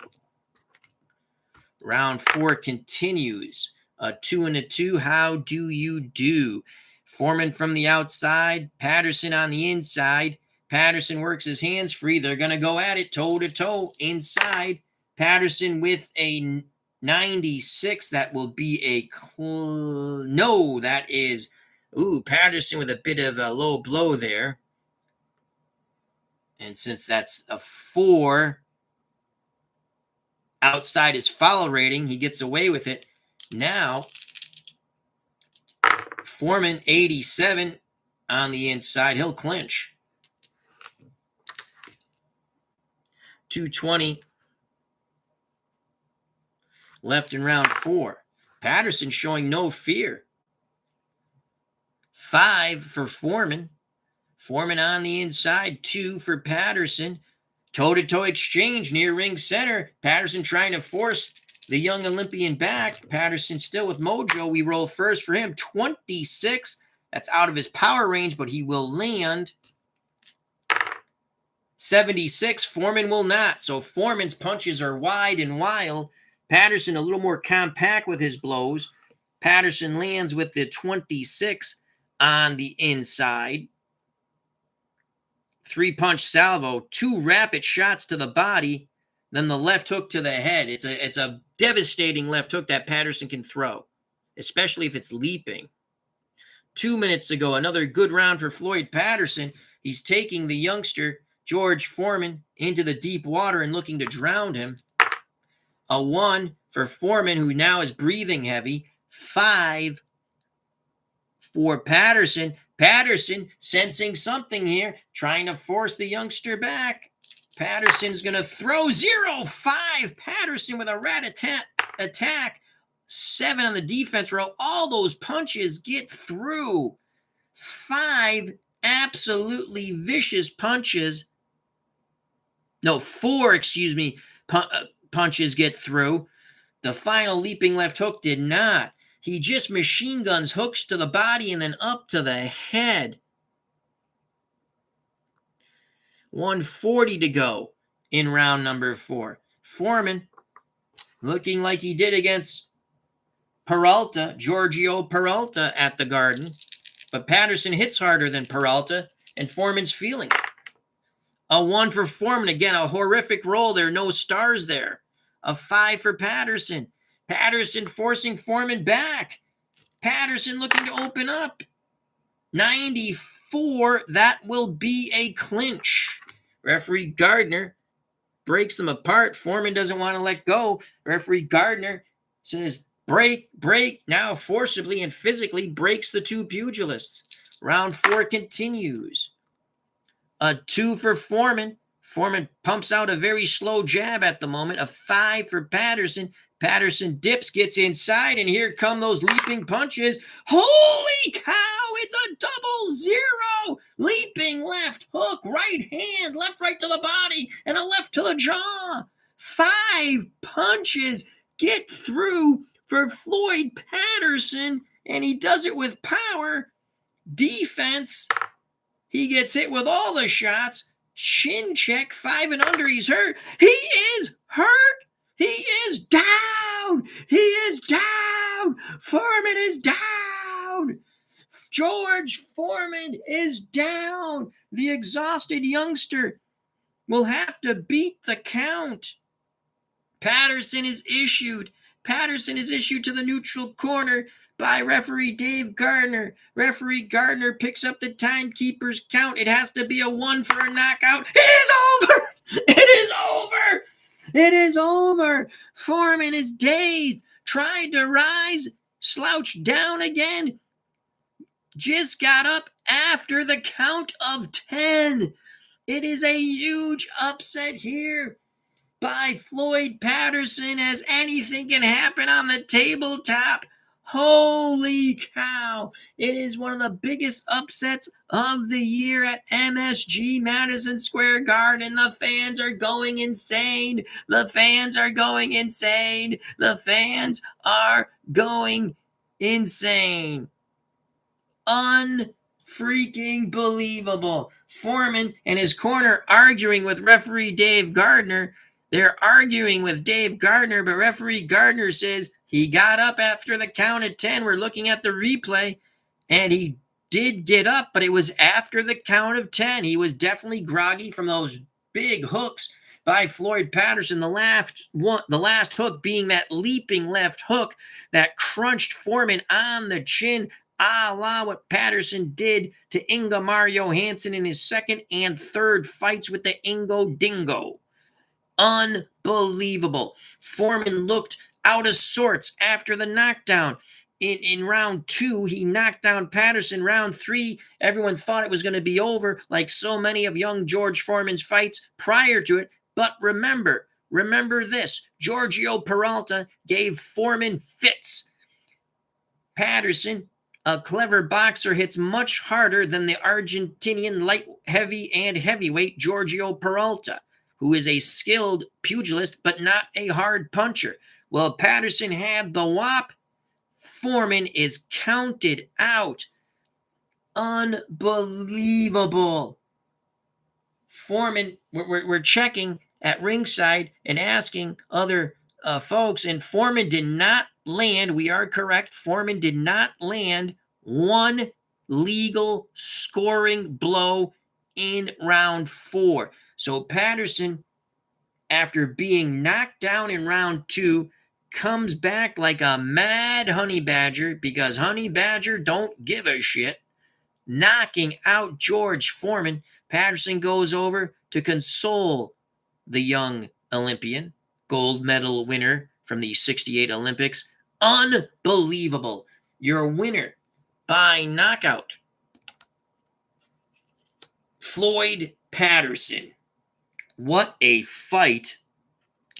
Round 4 continues. A 2 and a 2. How do you do? Foreman from the outside, Patterson on the inside. Patterson works his hands free. They're going to go at it toe to toe inside. Patterson with a 96. That will be a no, that is Patterson with a bit of a low blow there. And since that's a 4 outside his foul rating, he gets away with it. Now, Foreman 87 on the inside. He'll clinch. 2:20 left in round 4. Patterson showing no fear. 5 for Foreman. Foreman on the inside. 2 for Patterson. Toe-to-toe exchange near ring center. Patterson trying to force the young Olympian back. Patterson still with mojo. We roll first for him. 26. That's out of his power range, but he will land. 76. Foreman will not. So Foreman's punches are wide and wild. Patterson a little more compact with his blows. Patterson lands with the 26 on the inside. 3-punch salvo. 2 rapid shots to the body. Then the left hook to the head. It's a devastating left hook that Patterson can throw, especially if it's leaping. 2 minutes ago, another good round for Floyd Patterson. He's taking the youngster, George Foreman, into the deep water and looking to drown him. A 1 for Foreman, who now is breathing heavy. 5 for Patterson. Patterson sensing something here, trying to force the youngster back. Patterson's going to throw 0-5. Patterson with a rat attack. 7 on the defense row. All those punches get through. 5 absolutely vicious punches. No, 4, punches get through. The final leaping left hook did not. He just machine guns hooks to the body and then up to the head. 1:40 to go in round number 4. Foreman looking like he did against Peralta, Giorgio Peralta at the Garden. But Patterson hits harder than Peralta, and Foreman's feeling it. A 1 for Foreman. Again, a horrific roll. There are no stars there. A 5 for Patterson. Patterson forcing Foreman back. Patterson looking to open up. 94. That will be a clinch. Referee Gardner breaks them apart. Foreman doesn't want to let go. Referee Gardner says, break. Now forcibly and physically breaks the two pugilists. Round 4 continues. A 2 for Foreman. Foreman pumps out a very slow jab at the moment. A 5 for Patterson. Patterson dips, gets inside, and here come those leaping punches. Holy cow, it's a 0-0. Leaping left hook, right hand, left right to the body, and a left to the jaw. 5 punches get through for Floyd Patterson, and he does it with power. Defense, he gets hit with all the shots. Shin check, 5 and under, he's hurt. He is hurt. He is down. He is down. Foreman is down. George Foreman is down. The exhausted youngster will have to beat the count. Patterson is issued. Patterson is issued to the neutral corner by referee Dave Gardner. Referee Gardner picks up the timekeeper's count. It has to be a 1 for a knockout. It is over. It is over. It is over. Foreman is dazed, tried to rise, slouched down again, just got up after the count of 10. It is a huge upset here by Floyd Patterson, as anything can happen on the tabletop. Holy cow. It is one of the biggest upsets of the year at MSG Madison Square Garden. The fans are going insane. The fans are going insane. The fans are going insane. Unfreaking believable. Foreman and his corner arguing with referee Dave Gardner. They're arguing with Dave Gardner, but referee Gardner says he got up after the count of 10. We're looking at the replay, and he did get up, but it was after the count of 10. He was definitely groggy from those big hooks by Floyd Patterson. The last hook being that leaping left hook that crunched Foreman on the chin, a la what Patterson did to Inga Mario Hansen in his second and third fights with the Ingo Dingo. Unbelievable. Foreman looked out of sorts after the knockdown. In round 2, he knocked down Patterson. Round 3, everyone thought it was going to be over, like so many of young George Foreman's fights prior to it. But remember this. Giorgio Peralta gave Foreman fits. Patterson, a clever boxer, hits much harder than the Argentinian light heavy and heavyweight Giorgio Peralta, who is a skilled pugilist but not a hard puncher. Well, Patterson had the whop. Foreman is counted out. Unbelievable. Foreman, we're checking at ringside and asking other folks, and Foreman did not land. We are correct. Foreman did not land one legal scoring blow in round 4. So Patterson, after being knocked down in round 2, comes back like a mad honey badger, because honey badger don't give a shit, knocking out George Foreman. Patterson goes over to console the young Olympian, gold medal winner from the 68 Olympics. Unbelievable. Your winner by knockout, Floyd Patterson. What a fight.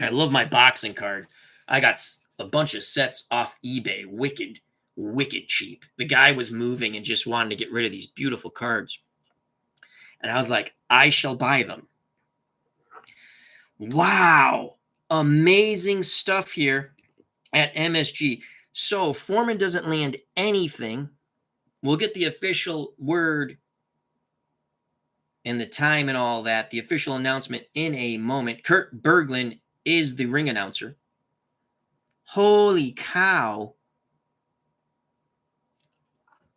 I love my boxing card. I got a bunch of sets off eBay. Wicked cheap. The guy was moving and just wanted to get rid of these beautiful cards. And I was like, I shall buy them. Wow. Amazing stuff here at MSG. So Foreman doesn't land anything. We'll get the official word and the time and all that, the official announcement in a moment. Kurt Berglund is the ring announcer. Holy cow.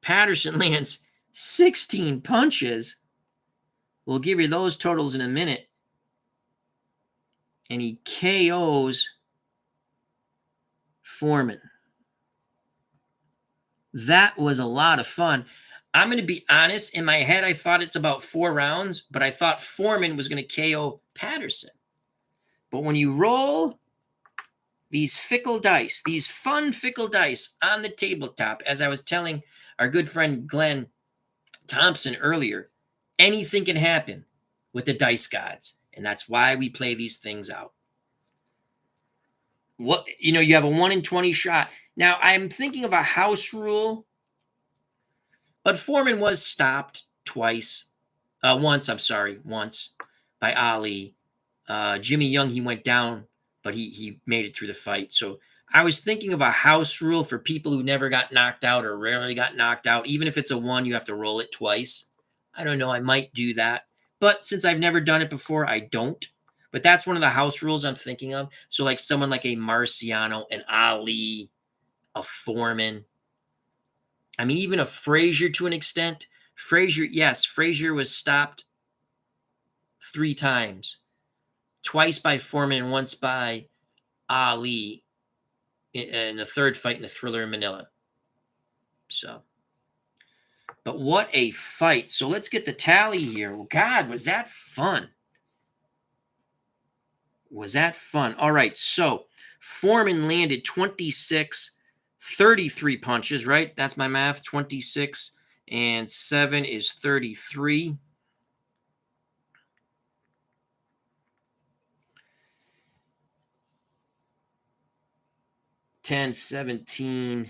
Patterson lands 16 punches. We'll give you those totals in a minute. And he KOs Foreman. That was a lot of fun. I'm going to be honest. In my head, I thought it's about 4 rounds, but I thought Foreman was going to KO Patterson. But when you roll these fickle dice, these fun fickle dice on the tabletop, as I was telling our good friend Glenn Thompson earlier, anything can happen with the dice gods. And that's why we play these things out. You have a 1 in 20 shot. Now, I'm thinking of a house rule, but Foreman was stopped once by Ali. Jimmy Young, he went down, but he made it through the fight. So I was thinking of a house rule for people who never got knocked out or rarely got knocked out. Even if it's a 1, you have to roll it twice. I don't know. I might do that. But since I've never done it before, I don't. But that's one of the house rules I'm thinking of. So like someone like a Marciano, an Ali, a Foreman. I mean, even a Frazier to an extent. Frazier was stopped 3 times. Twice by Foreman and once by Ali in the third fight in the Thriller in Manila. So, but what a fight. So let's get the tally here. God, was that fun. All right, so Foreman landed 26, 33 punches, right? That's my math. 26 and 7 is 33. $10, $17,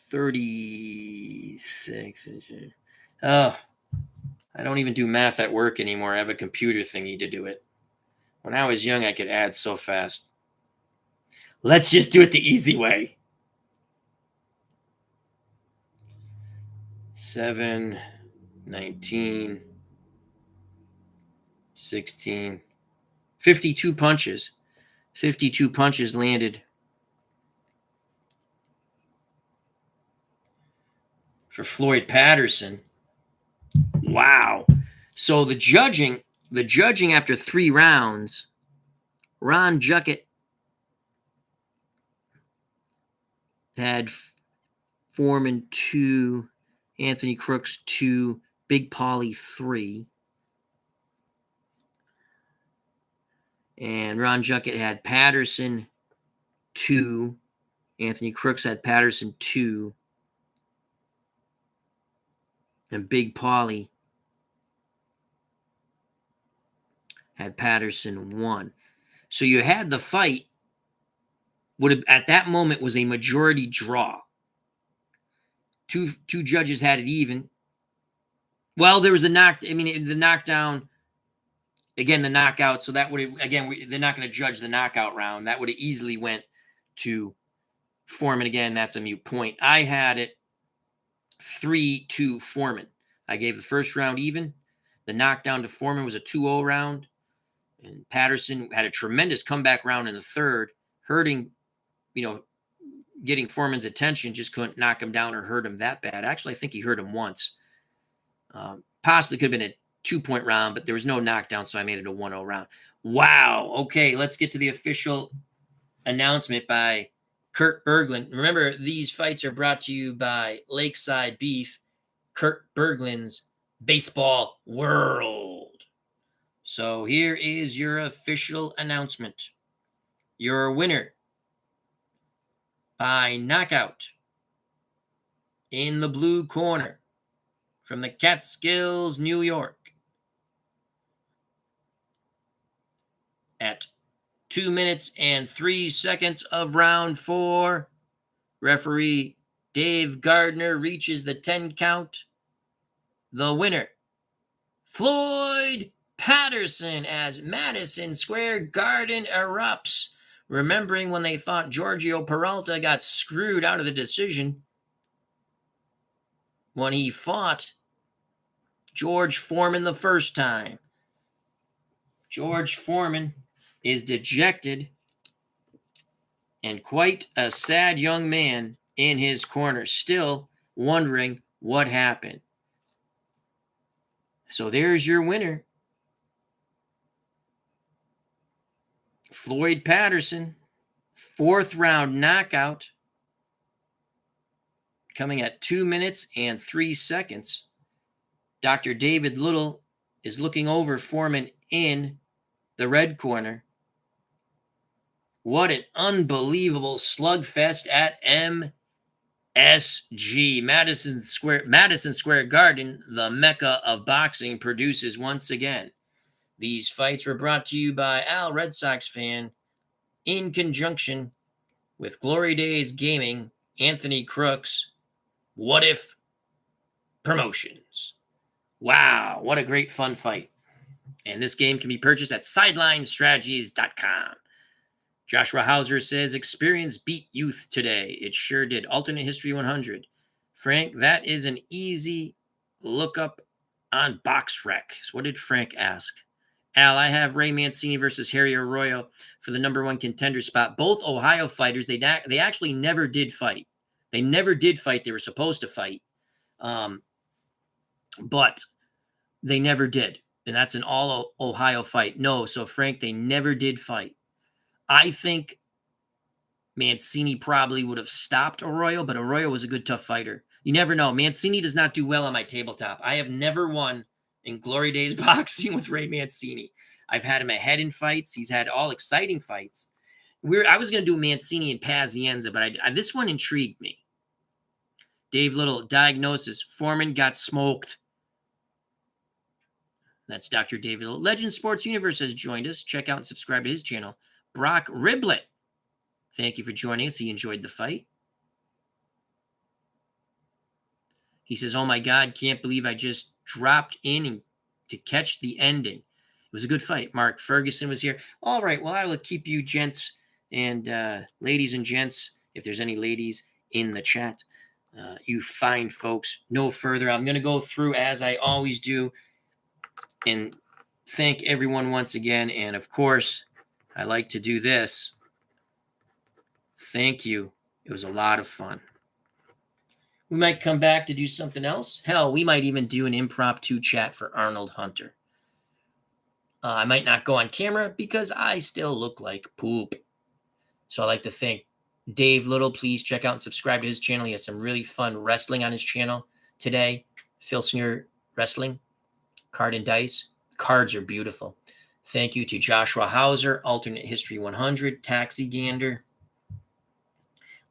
36. Oh, I don't even do math at work anymore. I have a computer thingy to do it. When I was young, I could add so fast. Let's just do it the easy way. 7, 19, 16, 52 punches. 52 punches landed for Floyd Patterson. Wow. So the judging after 3 rounds, Ron Juckett had Foreman 2, Anthony Crooks 2, Big Paulie 3. And Ron Juckett had Patterson 2. Anthony Crooks had Patterson 2. And Big Paulie had Patterson 1. So you had the fight would have at that moment was a majority draw. Two judges had it even. Well, there was the knockdown. Again, the knockout. So that would have, they're not going to judge the knockout round. That would have easily went to Foreman. Again, that's a moot point. I had it 3-2 Foreman. I gave the first round even. The knockdown to Foreman was a 2-0 round. And Patterson had a tremendous comeback round in the third, hurting, getting Foreman's attention, just couldn't knock him down or hurt him that bad. Actually, I think he hurt him once. Possibly could have been a 2-point round, but there was no knockdown, so I made it a 1-0 round. Wow. Okay, let's get to the official announcement by Kurt Berglund. Remember, these fights are brought to you by Lakeside Beef, Kurt Berglund's Baseball World. So here is your official announcement. Your winner by knockout in the blue corner from the Catskills, New York, at 2 minutes and 3 seconds of round 4, referee Dave Gardner reaches the 10 count. The winner, Floyd Patterson, as Madison Square Garden erupts. Remembering when they thought Giorgio Peralta got screwed out of the decision when he fought George Foreman the first time. George Foreman is dejected and quite a sad young man in his corner, still wondering what happened. So there's your winner, Floyd Patterson, 4th round knockout, coming at 2 minutes and 3 seconds. Dr. David Little is looking over Foreman in the red corner. What an unbelievable slugfest at MSG. Madison Square Garden, the Mecca of boxing, produces once again. These fights were brought to you by Red Sox Fan in conjunction with Glory Days Gaming, Anthony Crooks, What If Promotions. Wow, what a great fun fight. And this game can be purchased at sidelinestrategies.com. Joshua Hauser says, experience beat youth today. It sure did. Alternate History 100. Frank, that is an easy lookup on BoxRec. So what did Frank ask? Al, I have Ray Mancini versus Harry Arroyo for the #1 contender spot. Both Ohio fighters, they actually never did fight. They never did fight. They were supposed to fight. But they never did. And that's an all Ohio fight. No, so Frank, they never did fight. I think Mancini probably would have stopped Arroyo, but Arroyo was a good, tough fighter. You never know. Mancini does not do well on my tabletop. I have never won in Glory Days boxing with Ray Mancini. I've had him ahead in fights. He's had all exciting fights. I was going to do Mancini and Pazienza, but this one intrigued me. Dave Little, diagnosis. Foreman got smoked. That's Dr. David Little. Legend Sports Universe has joined us. Check out and subscribe to his channel. Brock Riblet, thank you for joining us. He enjoyed the fight. He says, "Oh my God, can't believe I just dropped in to catch the ending. It was a good fight." Mark Ferguson was here. All right, well, I will keep you gents and ladies and gents, if there's any ladies in the chat, you fine folks, no further. I'm going to go through as I always do and thank everyone once again. And of course, I like to do this. Thank you. It was a lot of fun. We might come back to do something else. Hell, we might even do an impromptu chat for Arnold Hunter. I might not go on camera because I still look like poop. So I'd like to thank Dave Little. Please check out and subscribe to his channel. He has some really fun wrestling on his channel today. Filsinger Wrestling, Card and Dice. Cards are beautiful. Thank you to Joshua Hauser, Alternate History 100, Taxi Gander,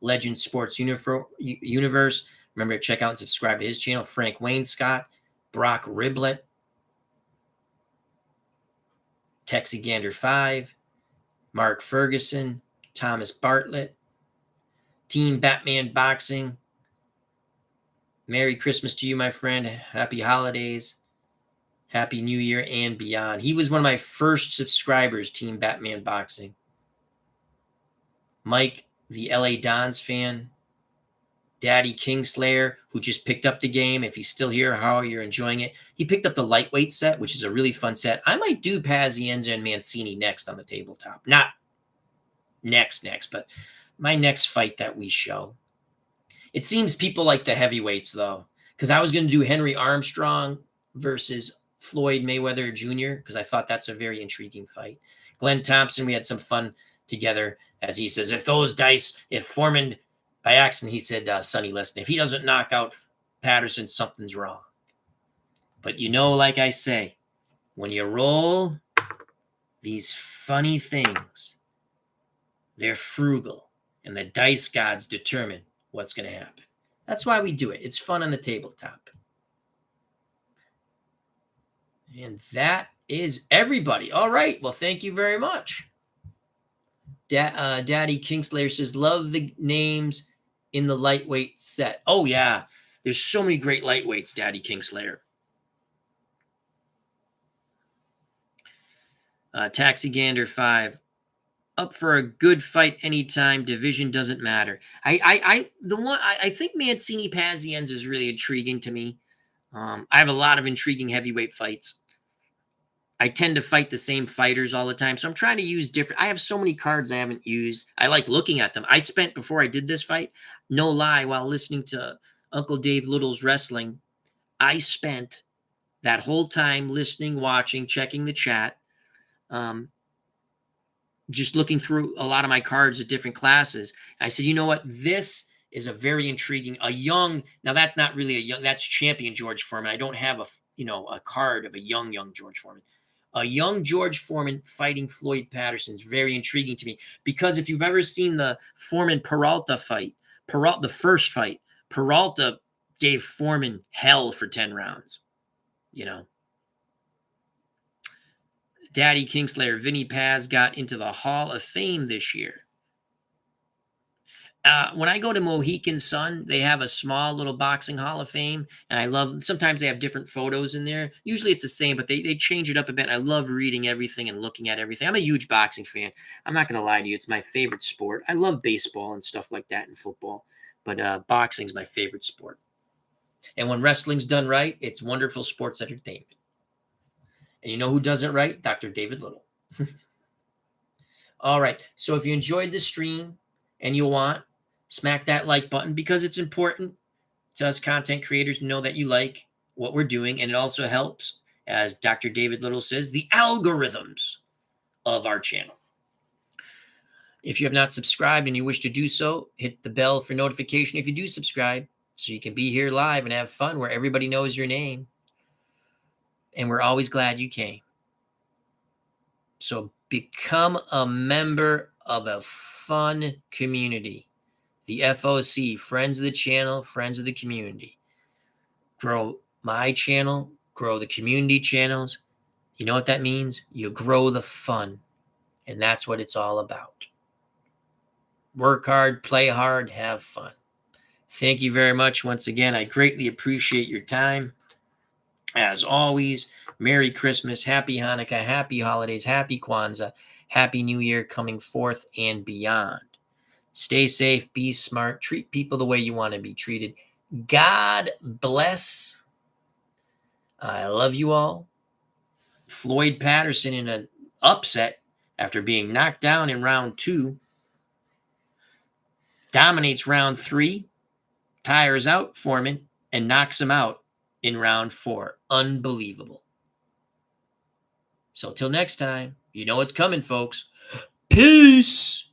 Legend Sports Universe. Remember to check out and subscribe to his channel. Frank Wainscott, Brock Riblet, Taxi Gander 5, Mark Ferguson, Thomas Bartlett, Team Batman Boxing. Merry Christmas to you, my friend. Happy holidays. Happy New Year and beyond. He was one of my first subscribers, Team Batman Boxing. Mike, the LA Dons fan. Daddy Kingslayer, who just picked up the game. If he's still here, how you're enjoying it. He picked up the lightweight set, which is a really fun set. I might do Pazienza and Mancini next on the tabletop. Not next, but my next fight that we show. It seems people like the heavyweights, though, because I was going to do Henry Armstrong versus Floyd Mayweather Jr., because I thought that's a very intriguing fight. Glenn Thompson, we had some fun together, as he says, if Foreman, by accident, he said, Sonny, listen, if he doesn't knock out Patterson, something's wrong. But like I say, when you roll these funny things, they're frugal, and the dice gods determine what's going to happen. That's why we do it. It's fun on the tabletop. And that is everybody. All right. Well, thank you very much. Daddy Kingslayer says, love the names in the lightweight set. Oh, yeah. There's so many great lightweights, Daddy Kingslayer. Taxi Gander 5. Up for a good fight anytime. Division doesn't matter. I think Mancini Pazienza is really intriguing to me. I have a lot of intriguing heavyweight fights. I tend to fight the same fighters all the time, so I'm trying to use different. I have so many cards I haven't used. I like looking at them. I spent, before I did this fight, no lie, while listening to Uncle Dave Little's wrestling, I spent that whole time listening, watching, checking the chat, just looking through a lot of my cards at different classes. I said, you know what? This is a very intriguing, now that's not really that's champion George Foreman. I don't have a card of a young George Foreman. A young George Foreman fighting Floyd Patterson is very intriguing to me, because if you've ever seen the Foreman-Peralta fight, the first fight, Peralta gave Foreman hell for 10 rounds, Daddy Kingslayer, Vinny Paz got into the Hall of Fame this year. When I go to Mohegan Sun, they have a small little boxing Hall of Fame, and sometimes they have different photos in there. Usually it's the same, but they change it up a bit. I love reading everything and looking at everything. I'm a huge boxing fan. I'm not going to lie to you. It's my favorite sport. I love baseball and stuff like that and football, but boxing's my favorite sport. And when wrestling's done right, it's wonderful sports entertainment. And you know who does it right? Dr. David Little. All right. So if you enjoyed this stream and you want, smack that like button, because it's important to us content creators to know that you like what we're doing. And it also helps, as Dr. David Little says, the algorithms of our channel. If you have not subscribed and you wish to do so, hit the bell for notification if you do subscribe, so you can be here live and have fun where everybody knows your name. And we're always glad you came. So become a member of a fun community. The FOC, Friends of the Channel, Friends of the Community. Grow my channel, grow the community channels. You know what that means? You grow the fun. And that's what it's all about. Work hard, play hard, have fun. Thank you very much once again. I greatly appreciate your time. As always, Merry Christmas, Happy Hanukkah, Happy Holidays, Happy Kwanzaa, Happy New Year coming forth and beyond. Stay safe, be smart, treat people the way you want to be treated. God bless. I love you all. Floyd Patterson in an upset after being knocked down in round 2 dominates round 3, tires out Foreman, and knocks him out in round 4. Unbelievable. So till next time, you know what's coming, folks. Peace.